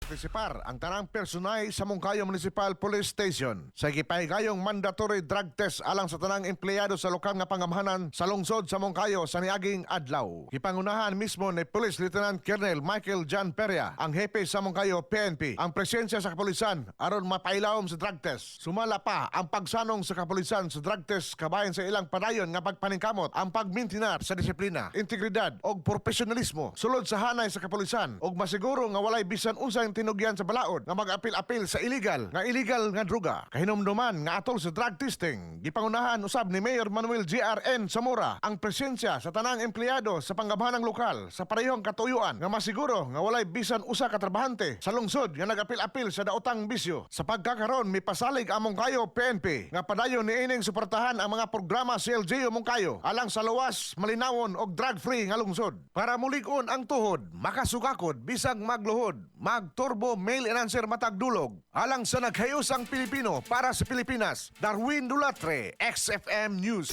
Participar ang tanang personay sa Moncayo Municipal Police Station sa gipahigayong mandatory drug test alang sa tanang empleyado sa lokal nga pangamhanan sa lungsod sa Moncayo sa niaging adlaw. Gipangunahan mismo ni Police Lieutenant Colonel Michael John Perea, ang hepe sa Moncayo PNP, ang presensya sa kapulisan aron mapailawom sa drug test. Sumala pa ang pagsanong sa kapulisan sa drug test kabayan sa ilang padayon nga pagpaningkamot ang pagmintinar sa disiplina, integridad og profesionalismo sulod sa hanay sa kapulisan og masiguro nga walay bisan unsang tinugyan sa balaod nga mag-apil-apil sa illegal nga droga. Kahinumduman nga atol sa drug testing, gipangunahan usab ni Mayor Manuel GRN Zamora ang presensya sa tanang empleyado sa panggamhanang lokal sa parehong katuyuan nga masiguro nga walay bisan usa ka trabahante sa lungsod nga nag-apil-apil sa daotang bisyo. Sa pagkakaron mipasalig ang Moncayo PNP nga padayon ni ining suportahan ang mga programa sa LGU Moncayo alang sa luwas, malinawon og drug-free nga lungsod para mulig-on ang tuhod, makasugakod bisag magluhod, magturbo mail and answer matag dulog alang sa naghayos ang Pilipino para sa Pilipinas. Darwin Dulatre, XFM News.